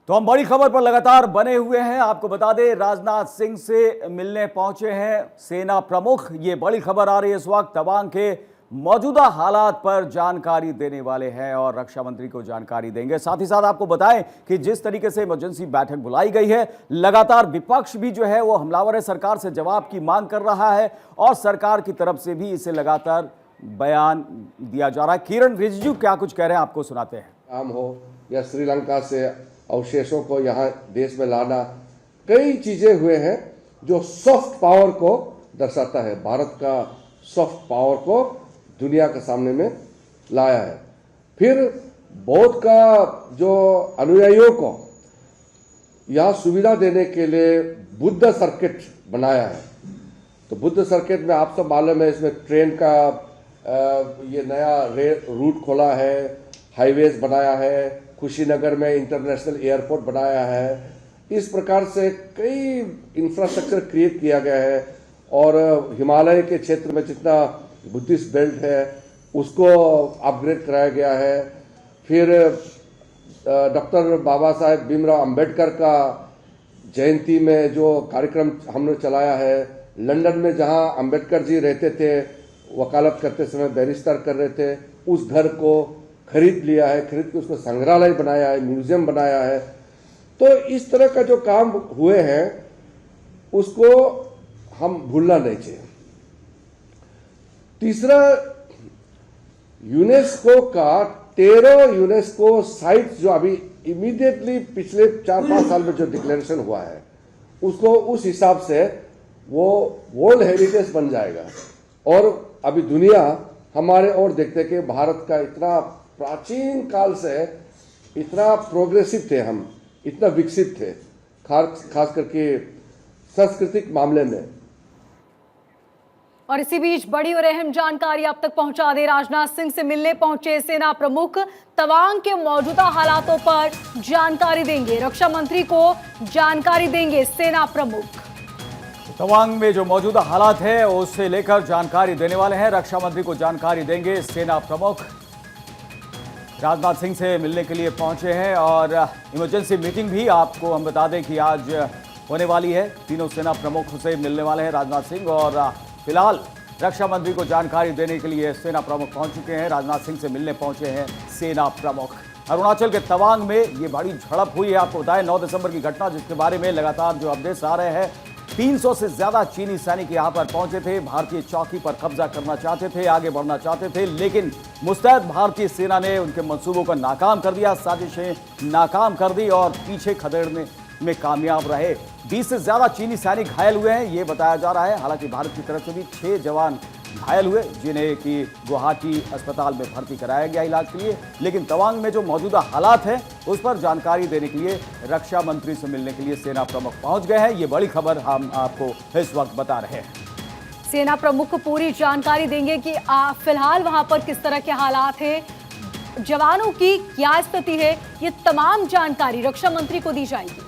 तो हम बड़ी खबर पर लगातार बने हुए हैं। आपको बता दें, राजनाथ सिंह से मिलने पहुंचे हैं सेना प्रमुख। ये बड़ी खबर आ रही है इस वक्त। तवांग के मौजूदा हालात पर जानकारी देने वाले हैं और रक्षा मंत्री को जानकारी देंगे। साथ ही साथ आपको बताएं कि जिस तरीके से इमरजेंसी बैठक बुलाई गई है, लगातार विपक्ष भी जो है वो हमलावर है, सरकार से जवाब की मांग कर रहा है और सरकार की तरफ से भी इसे लगातार बयान दिया जा रहा है। किरण रिजिजू क्या कुछ कह रहे हैं, आपको सुनाते हैं। काम हो या श्रीलंका से अवशेषों को यहाँ देश में लाना, कई चीजें हुए हैं जो सॉफ्ट पावर को दर्शाता है। भारत का सॉफ्ट पावर को दुनिया के सामने में लाया है। फिर बौद्ध का जो अनुयायियों को यहाँ सुविधा देने के लिए बुद्ध सर्किट बनाया है। तो बुद्ध सर्किट में आप सब मालूम है, इसमें ट्रेन का ये नया रूट खोला है, हाईवेज बनाया है, कुशीनगर में इंटरनेशनल एयरपोर्ट बनाया है। इस प्रकार से कई इंफ्रास्ट्रक्चर क्रिएट किया गया है और हिमालय के क्षेत्र में जितना बुद्धिस्ट बेल्ट है उसको अपग्रेड कराया गया है। फिर डॉक्टर बाबा साहेब भीमराव अंबेडकर का जयंती में जो कार्यक्रम हमने चलाया है, लंदन में जहां अंबेडकर जी रहते थे, वकालत करते समय बैरिस्टर कर रहे थे, उस घर को खरीद लिया है, खरीद के उसको संग्रहालय बनाया है, म्यूजियम बनाया है। तो इस तरह का जो काम हुए हैं उसको हम भूलना नहीं चाहिए। तीसरा, यूनेस्को का 13 यूनेस्को साइट्स जो अभी इमीडिएटली पिछले 4-5 साल में जो डिक्लेरेशन हुआ है उसको उस हिसाब से वो वर्ल्ड हेरिटेज बन जाएगा। और अभी दुनिया हमारे और देखते कि भारत का इतना प्राचीन काल से इतना प्रोग्रेसिव थे, हम इतना विकसित थे, खास करके सांस्कृतिक मामले में। और इसी बीच बड़ी और अहम जानकारी आप तक पहुंचा दे। राजनाथ सिंह से मिलने पहुंचे सेना प्रमुख तवांग के मौजूदा हालातों पर जानकारी देंगे। रक्षा मंत्री को जानकारी देंगे सेना प्रमुख। तवांग में जो मौजूदा हालात है उससे लेकर जानकारी देने वाले हैं। रक्षा मंत्री को जानकारी देंगे सेना प्रमुख। राजनाथ सिंह से मिलने के लिए पहुंचे हैं और इमरजेंसी मीटिंग भी आपको हम बता दें कि आज होने वाली है। तीनों सेना प्रमुखों से मिलने वाले हैं राजनाथ सिंह और फिलहाल रक्षा मंत्री को जानकारी देने के लिए सेना प्रमुख पहुंच चुके हैं। राजनाथ सिंह से मिलने पहुंचे हैं सेना प्रमुख। अरुणाचल के तवांग में ये बड़ी झड़प हुई है। आपको बताएं 9 दिसंबर की घटना, जिसके बारे में लगातार जो अपडेट्स आ रहे हैं। 300 से ज्यादा चीनी सैनिक यहां पर पहुंचे थे, भारतीय चौकी पर कब्जा करना चाहते थे, आगे बढ़ना चाहते थे, लेकिन मुस्तैद भारतीय सेना ने उनके मंसूबों को नाकाम कर दिया, साजिशें नाकाम कर दी और पीछे खदेड़ने में कामयाब रहे। 20 से ज्यादा चीनी सैनिक घायल हुए हैं, ये बताया जा रहा है। हालांकि भारत की तरफ से भी 6 जवान घायल हुए, जिन्हें कि गुवाहाटी अस्पताल में भर्ती कराया गया इलाज के लिए। लेकिन तवांग में जो मौजूदा हालात हैं उस पर जानकारी देने के लिए रक्षा मंत्री से मिलने के लिए सेना प्रमुख पहुंच गए हैं। ये बड़ी खबर हम आपको इस वक्त बता रहे हैं। सेना प्रमुख पूरी जानकारी देंगे कि फिलहाल वहां पर किस तरह के हालात हैं, जवानों की क्या स्थिति है। ये तमाम जानकारी रक्षा मंत्री को दी जाएगी।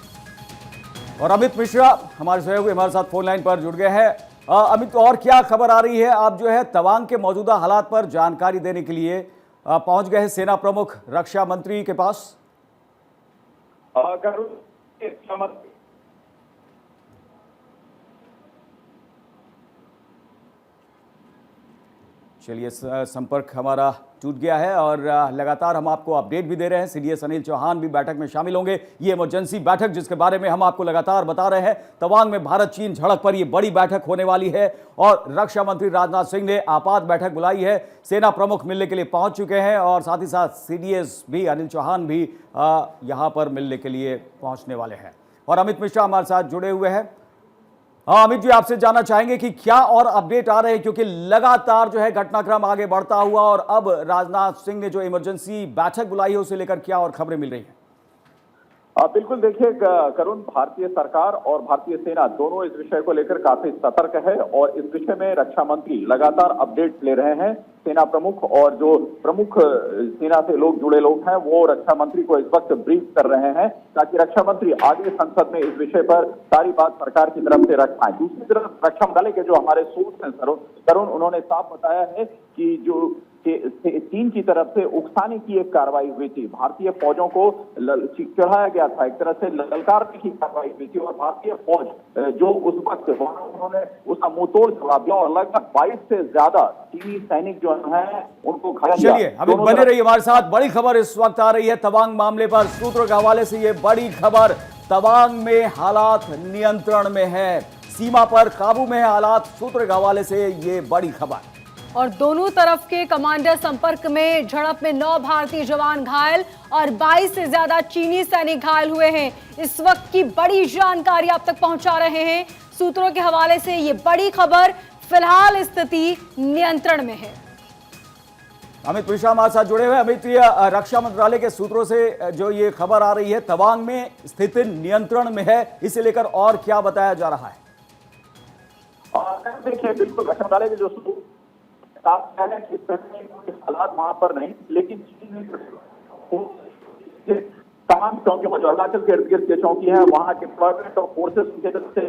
और अमित मिश्रा हमारे सहयोगी हमारे साथ फोन लाइन पर जुड़ गए हैं। अमित, और क्या खबर आ रही है? आप जो है तवांग के मौजूदा हालात पर जानकारी देने के लिए पहुंच गए हैं सेना प्रमुख रक्षा मंत्री के पास। चलिए, संपर्क हमारा टूट गया है और लगातार हम आपको अपडेट भी दे रहे हैं। सीडीएस अनिल चौहान भी बैठक में शामिल होंगे। ये इमरजेंसी बैठक जिसके बारे में हम आपको लगातार बता रहे हैं, तवांग में भारत चीन झड़प पर यह बड़ी बैठक होने वाली है और रक्षा मंत्री राजनाथ सिंह ने आपात बैठक बुलाई है। सेना प्रमुख मिलने के लिए पहुंच चुके हैं और साथ ही साथ सीडीएस भी अनिल चौहान भी यहाँ पर मिलने के लिए पहुंचने वाले हैं। और अमित मिश्रा हमारे साथ जुड़े हुए हैं। हाँ अमित जी, आपसे जानना चाहेंगे कि क्या और अपडेट आ रहे हैं, क्योंकि लगातार जो है घटनाक्रम आगे बढ़ता हुआ और अब राजनाथ सिंह ने जो इमरजेंसी बैठक बुलाई है उसे लेकर क्या और खबरें मिल रही हैं? बिल्कुल, देखिए करुण, भारतीय सरकार और भारतीय सेना दोनों इस विषय को लेकर काफी सतर्क है और इस विषय में रक्षा मंत्री लगातार अपडेट ले रहे हैं। सेना प्रमुख और जो प्रमुख सेना से जुड़े लोग हैं वो रक्षा मंत्री को इस वक्त ब्रीफ कर रहे हैं ताकि रक्षा मंत्री आगे संसद में इस विषय पर सारी बात सरकार की तरफ से रख पाए। दूसरी तरफ रक्षा मंत्रालय के जो हमारे सोर्स हैं करुण, उन्होंने साफ बताया है कि जो चीन की तरफ से उकसाने की एक कार्रवाई हुई थी। भारतीय फौजों को चढ़ाया गया था, एक तरह से ललकारने की कार्रवाई हुई थी और भारतीय फौज जो उस वक्त उन्होंने उसका मुंहतोड़ जवाब दिया और लगभग 22 से ज्यादा चीनी सैनिक जो है उनको घायल किया। चलिए अभी बने रहिए हमारे साथ, बड़ी खबर इस वक्त आ रही है तवांग मामले पर। सूत्रों के हवाले से ये बड़ी खबर, तवांग में हालात नियंत्रण में है, सीमा पर काबू में है हालात। सूत्रों के हवाले से ये बड़ी खबर। और दोनों तरफ के कमांडर संपर्क में, झड़प में 9 भारतीय जवान घायल और 22 से ज्यादा चीनी सैनिक घायल हुए हैं। इस वक्त की बड़ी जानकारी आप तक पहुंचा रहे हैं सूत्रों के हवाले से। ये बड़ी खबर, फिलहाल स्थिति नियंत्रण में है। अमित मिश्रा हमारे साथ जुड़े हुए। अमित, ये रक्षा मंत्रालय के सूत्रों से जो ये खबर आ रही है, तवांग में स्थिति नियंत्रण में है, इसे लेकर और क्या बताया जा रहा है? देखिए, बिल्कुल रक्षा मंत्रालय के जो हालात वहां पर नहीं, लेकिन तमाम चौकियों जो अरुणाचल के इर्द गिर्द के चौकी है वहां के डिप्लॉयमेंट ऑफ फोर्सेस उनके तरफ से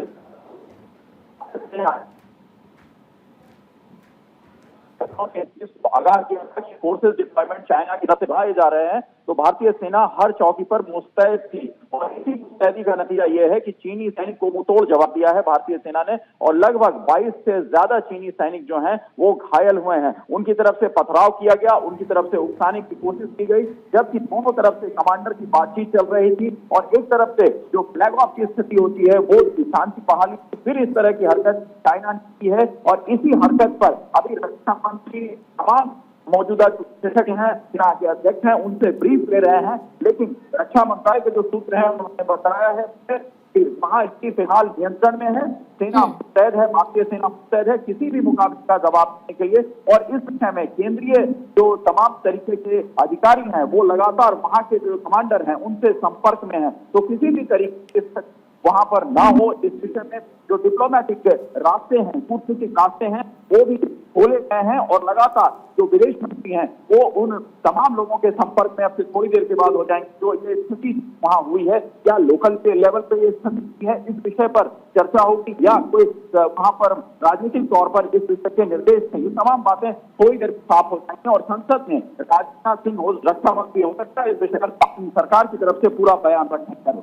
आगाह किया कि फोर्सेस डिप्लॉयमेंट चाइना की तरफ से बढ़ाए जा रहे हैं, तो भारतीय सेना हर चौकी पर मुस्तैद थी और इसी मुस्तैदी का नतीजा यह है कि चीनी सैनिक को मुंहतोड़ जवाब दिया है भारतीय सेना ने और लगभग 22 से ज्यादा चीनी सैनिक जो हैं वो घायल हुए हैं। उनकी तरफ से पथराव किया गया, उनकी तरफ से उकसाने की कोशिश की गई, जबकि दोनों तरफ से कमांडर की बातचीत चल रही थी और एक तरफ से जो फ्लैग ऑफ की स्थिति होती है वो शांति बहाली, फिर इस तरह की हरकत चाइना ने की है और इसी हरकत पर अभी रक्षा मंत्री तमाम मौजूदा शिक्षक हैं, सेना के अध्यक्ष हैं, उनसे ब्रीफ ले रहे हैं। लेकिन रक्षा मंत्रालय के जो सूत्र हैं उन्होंने बताया है कि वहां स्थिति फिलहाल नियंत्रण में है, सेना मुस्तैद है, भारतीय सेना मुस्तैद है किसी भी मुकाबले का जवाब देने के लिए। और इस विषय में केंद्रीय जो तमाम तरीके के अधिकारी हैं वो लगातार वहां के जो कमांडर हैं उनसे संपर्क में है, तो किसी भी तरीके से वहां पर ना हो, इस विषय में जो डिप्लोमेटिक रास्ते हैं, कूटनीतिक रास्ते हैं वो भी खोले गए हैं और लगातार जो विदेश मंत्री हैं वो उन तमाम लोगों के संपर्क में अब से थोड़ी देर के बाद हो जाएंगे जो ये स्थिति वहां हुई है, क्या लोकल के लेवल पे ये स्थिति है, इस विषय पर चर्चा होगी या कोई वहां पर राजनीतिक तौर पर इस विषय के निर्देश हैं, ये तमाम बातें थोड़ी देर साफ हो जाएंगी और संसद में राजनाथ सिंह रक्षा मंत्री हो सकता है इस विषय पर सरकार की तरफ से पूरा बयान रखने का।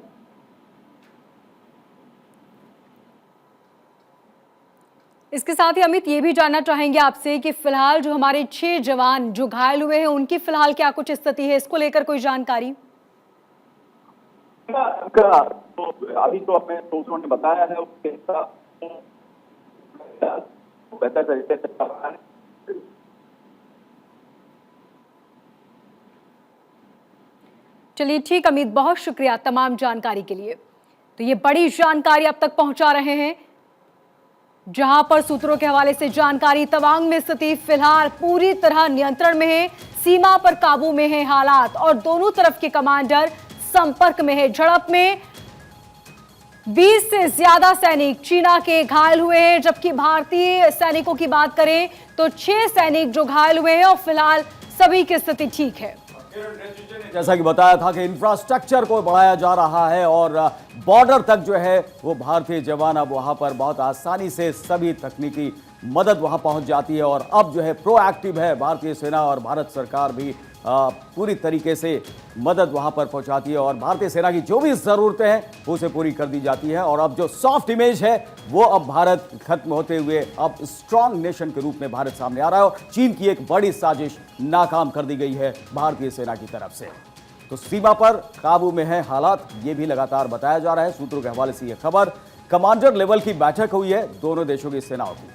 इसके साथ ही अमित ये भी जानना चाहेंगे आपसे कि फिलहाल जो हमारे 6 जवान जो घायल हुए हैं उनकी फिलहाल क्या कुछ स्थिति है, इसको लेकर कोई जानकारी? तो अभी तो अपने सूत्रों ने बताया है उसके बेहतर तरीके से। चलिए ठीक अमित, बहुत शुक्रिया तमाम जानकारी के लिए। तो ये बड़ी जानकारी अब तक पहुंचा रहे हैं, जहां पर सूत्रों के हवाले से जानकारी, तवांग में स्थिति फिलहाल पूरी तरह नियंत्रण में है, सीमा पर काबू में है हालात और दोनों तरफ के कमांडर संपर्क में है। झड़प में 20 से ज्यादा सैनिक चीना के घायल हुए हैं, जबकि भारतीय सैनिकों की बात करें तो 6 सैनिक जो घायल हुए हैं और फिलहाल सभी की स्थिति ठीक है। जैसा कि बताया था कि इंफ्रास्ट्रक्चर को बढ़ाया जा रहा है और बॉर्डर तक जो है वो भारतीय जवान अब वहां पर बहुत आसानी से सभी तकनीकी मदद वहां पहुंच जाती है और अब जो है प्रोएक्टिव है भारतीय सेना और भारत सरकार भी पूरी तरीके से मदद वहां पर पहुंचाती है और भारतीय सेना की जो भी ज़रूरतें हैं वो उसे पूरी कर दी जाती है। और अब जो सॉफ्ट इमेज है वो अब भारत खत्म होते हुए अब स्ट्रांग नेशन के रूप में भारत सामने आ रहा है और चीन की एक बड़ी साजिश नाकाम कर दी गई है भारतीय सेना की तरफ से। तो सीमा पर काबू में है हालात, ये भी लगातार बताया जा रहा है। सूत्रों के हवाले से यह खबर, कमांडर लेवल की बैठक हुई है दोनों देशों की सेनाओं की।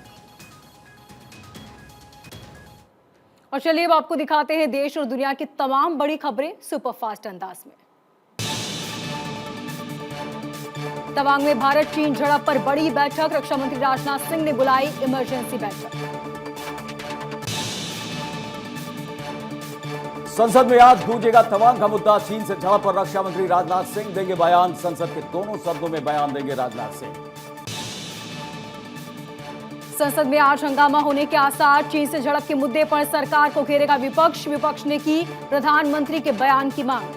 और चलिए अब आपको दिखाते हैं देश और दुनिया की तमाम बड़ी खबरें सुपरफास्ट अंदाज में। तवांग में भारत चीन झड़प पर बड़ी बैठक, रक्षा मंत्री राजनाथ सिंह ने बुलाई इमरजेंसी बैठक। संसद में आज गूंजेगा तवांग का मुद्दा, चीन से झड़प पर रक्षा मंत्री राजनाथ सिंह देंगे बयान, संसद के दोनों सदनों में बयान देंगे राजनाथ सिंह। संसद में आज हंगामा होने के आसार, चीन से झड़प के मुद्दे पर सरकार को घेरेगा विपक्ष, विपक्ष ने की प्रधानमंत्री के बयान की मांग।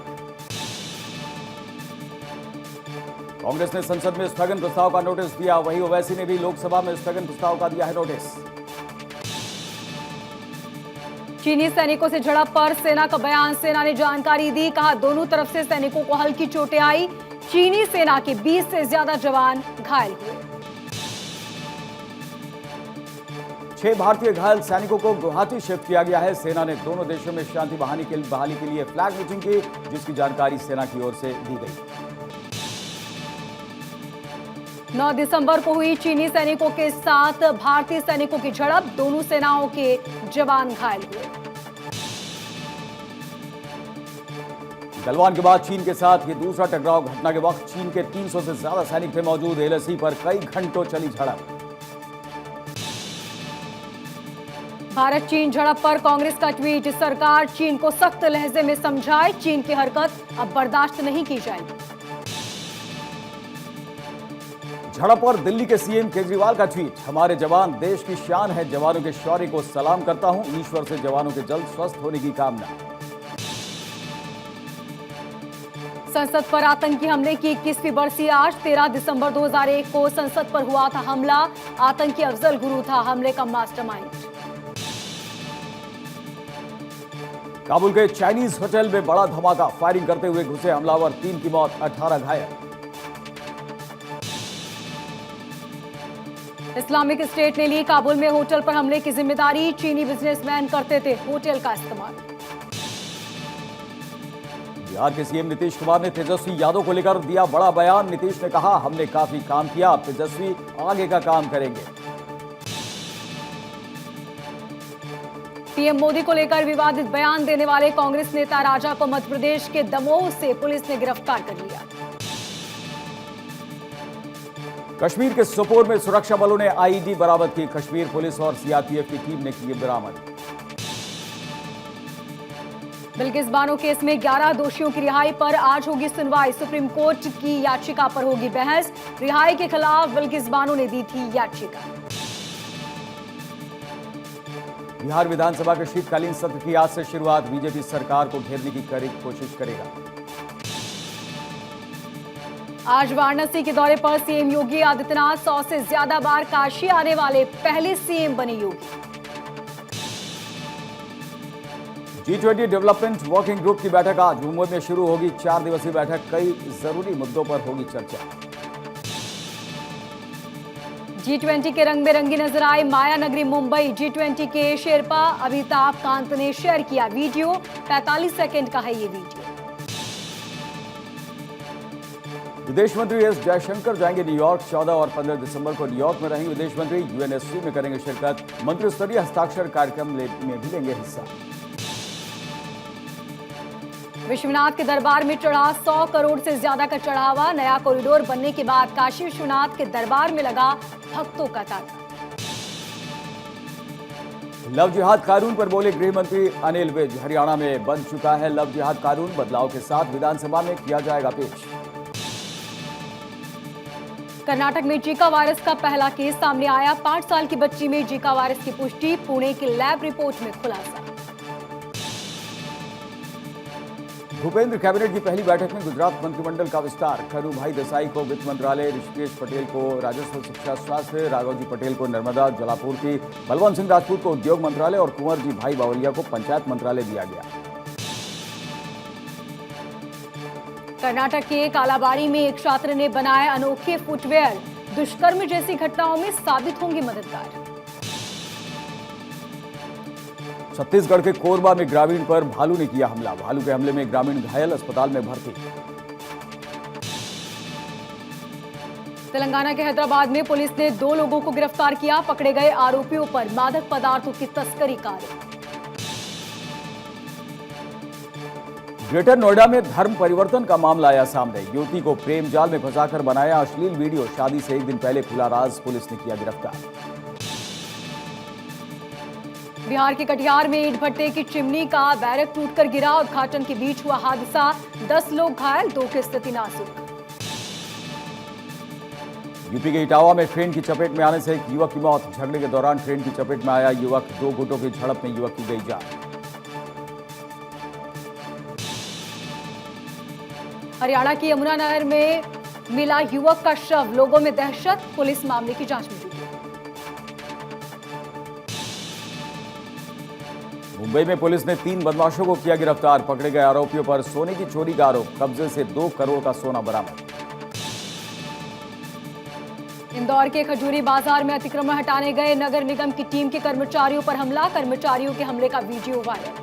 कांग्रेस ने संसद में स्थगन प्रस्ताव का नोटिस दिया, वहीं ओवैसी ने भी लोकसभा में स्थगन प्रस्ताव का दिया है नोटिस। चीनी सैनिकों से झड़प पर सेना का बयान। सेना ने जानकारी दी, कहा दोनों तरफ से सैनिकों को हल्की चोटें आई। चीनी सेना के 20 से ज्यादा जवान घायल हुए। 6 भारतीय घायल सैनिकों को गुवाहाटी शिफ्ट किया गया है। सेना ने दोनों देशों में शांति बहाली के लिए फ्लैग मीटिंग की, जिसकी जानकारी सेना की ओर से दी गई। 9 दिसंबर को हुई चीनी सैनिकों के साथ भारतीय सैनिकों की झड़प, दोनों सेनाओं के जवान घायल हुए। गलवान के बाद चीन के साथ ये दूसरा टकराव। घटना के वक्त चीन के 300 से ज्यादा सैनिक थे मौजूद। एलएसी पर कई घंटों चली झड़प। भारत चीन झड़प पर कांग्रेस का ट्वीट, सरकार चीन को सख्त लहजे में समझाए, चीन की हरकत अब बर्दाश्त नहीं की जाएगी। झड़प पर दिल्ली के सीएम केजरीवाल का ट्वीट, हमारे जवान देश की शान है, जवानों के शौर्य को सलाम करता हूं, ईश्वर से जवानों के जल्द स्वस्थ होने की कामना। संसद पर आतंकी हमले की 21वीं बरसी आज। 13 दिसंबर 2001 को संसद पर हुआ था हमला। आतंकी अफजल गुरु था हमले का मास्टरमाइंड। काबुल के चाइनीज होटल में बड़ा धमाका, फायरिंग करते हुए घुसे हमलावर, 3 की मौत, 18 घायल। इस्लामिक स्टेट ने ली काबुल में होटल पर हमले की जिम्मेदारी। चीनी बिजनेसमैन करते थे होटल का इस्तेमाल। बिहार के सीएम नीतीश कुमार ने तेजस्वी यादव को लेकर दिया बड़ा बयान। नीतीश ने कहा, हमने काफी काम किया, अब तेजस्वी आगे का काम करेंगे। पीएम मोदी को लेकर विवादित बयान देने वाले कांग्रेस नेता राजा को मध्य प्रदेश के दमोह से पुलिस ने गिरफ्तार कर लिया। कश्मीर के सोपोर में सुरक्षा बलों ने आईईडी बरामद की। कश्मीर पुलिस और सीआरपीएफ की टीम ने की बरामद। बिल्किस बानो केस में 11 दोषियों की रिहाई पर आज होगी सुनवाई। सुप्रीम कोर्ट की याचिका पर होगी बहस। रिहाई के खिलाफ बिल्किस बानो ने दी थी याचिका। बिहार विधानसभा के शीतकालीन सत्र की आज से शुरुआत। बीजेपी सरकार को घेरने की कोशिश करेगा। आज वाराणसी के दौरे पर सीएम योगी आदित्यनाथ। 100 से ज्यादा बार काशी आने वाले पहले सीएम बने योगी। G20 डेवलपमेंट वर्किंग ग्रुप की बैठक आज मुंबई में शुरू होगी। 4 दिवसीय बैठक, कई जरूरी मुद्दों पर होगी चर्चा। G20 के रंग में रंगी नजर आए माया नगरी मुंबई। G20 के शेरपा अमिताभ कांत ने शेयर किया वीडियो। 45 सेकंड का है ये वीडियो। विदेश मंत्री एस जयशंकर जाएंगे न्यूयॉर्क। 14 और 15 दिसंबर को न्यूयॉर्क में रहेंगे विदेश मंत्री। यूएनएससी में करेंगे शिरकत। मंत्री स्तरीय हस्ताक्षर कार्यक्रम में भी लेंगे हिस्सा। विश्वनाथ के दरबार में चढ़ा 100 करोड़ से ज्यादा का चढ़ावा। नया कॉरिडोर बनने के बाद काशी विश्वनाथ के दरबार में लगा भक्तों का तांता। लव जिहाद कानून पर बोले गृह मंत्री अनिल विज। हरियाणा में बन चुका है लव जिहाद कानून, बदलाव के साथ विधानसभा में किया जाएगा पेश। कर्नाटक में जीका वायरस का पहला केस सामने आया। 5 साल की बच्ची में जीका वायरस की पुष्टि। पुणे की लैब रिपोर्ट में खुलासा। भूपेंद्र कैबिनेट की पहली बैठक में गुजरात मंत्रिमंडल का विस्तार। करूभाई देसाई को वित्त मंत्रालय, ऋषिकेश पटेल को राजस्व, शिक्षा, स्वास्थ्य, राघवजी पटेल को नर्मदा जलापूर्ति, बलवंत सिंह राजपूत को उद्योग मंत्रालय और कुंवर जी भाई बावलिया को पंचायत मंत्रालय दिया गया। कर्नाटक के कालाबाड़ी में एक छात्र ने बनाए अनोखे फुटवेयर। दुष्कर्म जैसी घटनाओं में साबित होंगे मददगार। छत्तीसगढ़ के कोरबा में ग्रामीण पर भालू ने किया हमला। भालू के हमले में ग्रामीण घायल, अस्पताल में भर्ती। तेलंगाना के हैदराबाद में पुलिस ने 2 लोगों को गिरफ्तार किया। पकड़े गए आरोपियों पर मादक पदार्थों की तस्करी का आरोप। ग्रेटर नोएडा में धर्म परिवर्तन का मामला आया सामने। युवती को प्रेम जाल में फंसाकर बनाया अश्लील वीडियो। शादी से 1 दिन पहले खुला राज, पुलिस ने किया गिरफ्तार। बिहार के कटिहार में ईंट भट्टे की चिमनी का बैरक टूटकर गिरा। उद्घाटन के बीच हुआ हादसा। 10 लोग घायल, 2 की स्थिति नाजुक। यूपी के इटावा में ट्रेन की चपेट में आने से एक युवक की मौत। झगड़े के दौरान ट्रेन की चपेट में आया युवक। 2 गुटों की झड़प में युवक की गई जान। हरियाणा की यमुना नहर में मिला युवक का शव। लोगों में दहशत, पुलिस मामले की जांच में जुटी। मुंबई में पुलिस ने 3 बदमाशों को किया गिरफ्तार। पकड़े गए आरोपियों पर सोने की चोरी का आरोप, कब्जे से 2 करोड़ का सोना बरामद। इंदौर के खजूरी बाजार में अतिक्रमण हटाने गए नगर निगम की टीम के कर्मचारियों पर हमला, कर्मचारियों के हमले का वीडियो वायरल।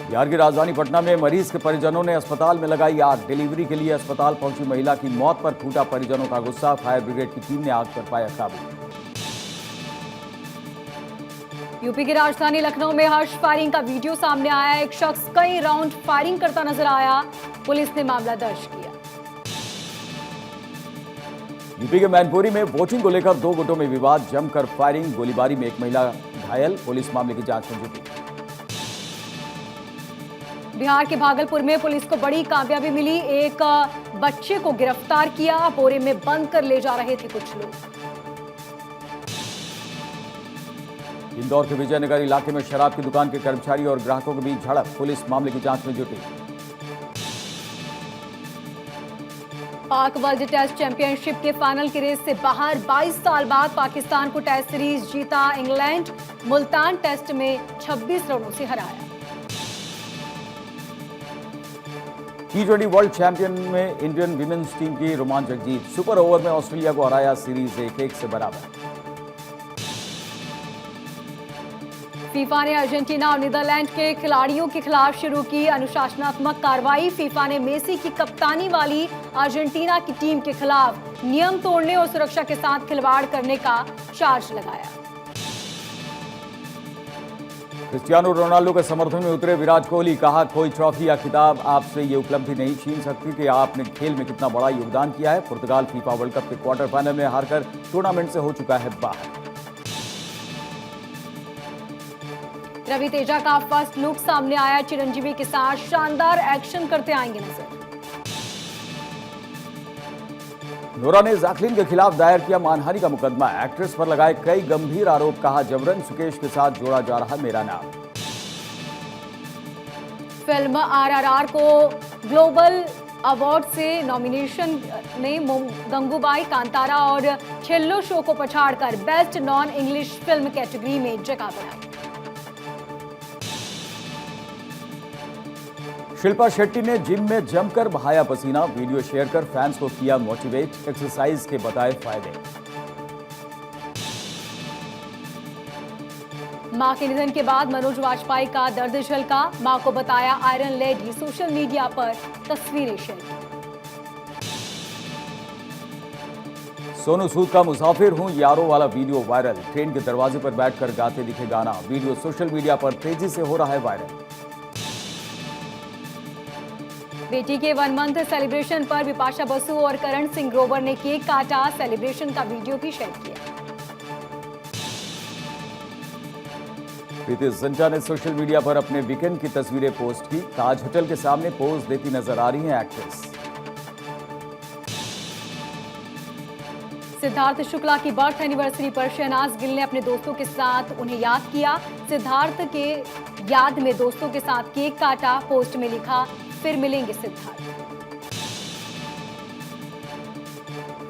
बिहार की राजधानी पटना में मरीज के परिजनों ने अस्पताल में लगाई आग। डिलीवरी के लिए अस्पताल पहुंची महिला की मौत पर फूटा परिजनों का गुस्सा। फायर ब्रिगेड की टीम ने आग पर पाया काबू। यूपी की राजधानी लखनऊ में हर्ष फायरिंग का वीडियो सामने आया। एक शख्स कई राउंड फायरिंग करता नजर आया। पुलिस ने मामला दर्ज किया। यूपी के मैनपुरी में वोटिंग को लेकर 2 गुटों में विवाद, जमकर फायरिंग, गोलीबारी में एक महिला घायल। पुलिस मामले की जांच में जुटी। बिहार के भागलपुर में पुलिस को बड़ी कामयाबी मिली। एक बच्चे को गिरफ्तार किया। बोरे में बंद कर ले जा रहे थे कुछ लोग। इंदौर के विजयनगर इलाके में शराब की दुकान के कर्मचारी और ग्राहकों के बीच झड़प। पुलिस मामले की जांच में जुटी। पाक वर्ल्ड टेस्ट चैंपियनशिप के फाइनल की रेस से बाहर। 22 साल बाद पाकिस्तान को टेस्ट सीरीज जीता इंग्लैंड। मुल्तान टेस्ट में 26 रनों से हराया। T20 वर्ल्ड चैंपियन में इंडियन विमेंस टीम की रोमांचक जीत। सुपर ओवर में ऑस्ट्रेलिया को हराया, सीरीज 1-1 से बराबर। फीफा ने अर्जेंटीना और नीदरलैंड के खिलाड़ियों के खिलाफ शुरू की अनुशासनात्मक कार्रवाई। फीफा ने मेसी की कप्तानी वाली अर्जेंटीना की टीम के खिलाफ नियम तोड़ने और सुरक्षा के साथ खिलवाड़ करने का चार्ज लगाया। क्रिस्टियानो रोनाल्डो के समर्थन में उतरे विराट कोहली। कहा, कोई ट्रॉफी या खिताब आपसे ये उपलब्धि नहीं छीन सकती कि आपने खेल में कितना बड़ा योगदान किया है। पुर्तगाल फीफा वर्ल्ड कप के क्वार्टर फाइनल में हारकर टूर्नामेंट से हो चुका है बाहर। रवि तेजा का फर्स्ट लुक सामने आया। चिरंजीवी के साथ शानदार एक्शन करते आएंगे नजर। नोरा ने जैकलीन के खिलाफ दायर किया मानहानि का मुकदमा। एक्ट्रेस पर लगाए कई गंभीर आरोप। कहा, जबरन सुकेश के साथ जोड़ा जा रहा मेरा नाम। फिल्म RRR को ग्लोबल अवार्ड से नॉमिनेशन ने गंगूबाई, कांतारा और छेल्लो शो को पछाड़कर best non English film category में जगह बनाई। शिल्पा शेट्टी ने जिम में जमकर बहाया पसीना। वीडियो शेयर कर फैंस को किया मोटिवेट। एक्सरसाइज के बताए फायदे। मां के निधन के बाद मनोज वाजपेयी का दर्द झलका। मां को बताया आयरन लेडी। सोशल मीडिया पर तस्वीरें शेयर की। सोनू सूद का मुसाफिर हूं यारों वाला वीडियो वायरल। ट्रेन के दरवाजे पर बैठकर गाते दिखे गाना। वीडियो सोशल मीडिया पर तेजी से हो रहा है वायरल। बेटी के 1 मंथ सेलिब्रेशन पर बिपाशा बसु और करण सिंह ग्रोवर ने केक काटा। सेलिब्रेशन का वीडियो भी शेयर किया। प्रीति जिंटा ने सोशल मीडिया पर अपने वीकेंड की तस्वीरें पोस्ट की। ताज होटल के सामने पोज देती नजर आ रही हैं एक्ट्रेस। सिद्धार्थ शुक्ला की बर्थ एनिवर्सरी पर शहनाज गिल ने अपने दोस्तों के साथ उन्हें याद किया। सिद्धार्थ के याद में दोस्तों के साथ केक काटा। पोस्ट में लिखा, फिर मिलेंगे सिद्धार्थ।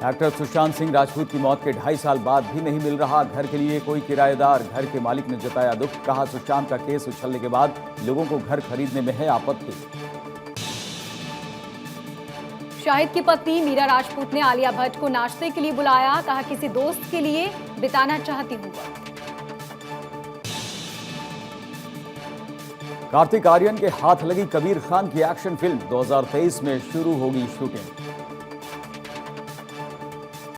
एक्टर सुशांत सिंह राजपूत की मौत के 2.5 साल बाद भी नहीं मिल रहा घर के लिए कोई किराएदार। घर के मालिक ने जताया दुख। कहा, सुशांत का केस उछलने के बाद लोगों को घर खरीदने में है आपत्ति। शाहिद की पत्नी मीरा राजपूत ने आलिया भट्ट को नाश्ते के लिए बुलाया। कहा, किसी दोस्त के लिए बिताना चाहती हूँ। कार्तिक आर्यन के हाथ लगी कबीर खान की एक्शन फिल्म। 2023 में शुरू होगी शूटिंग।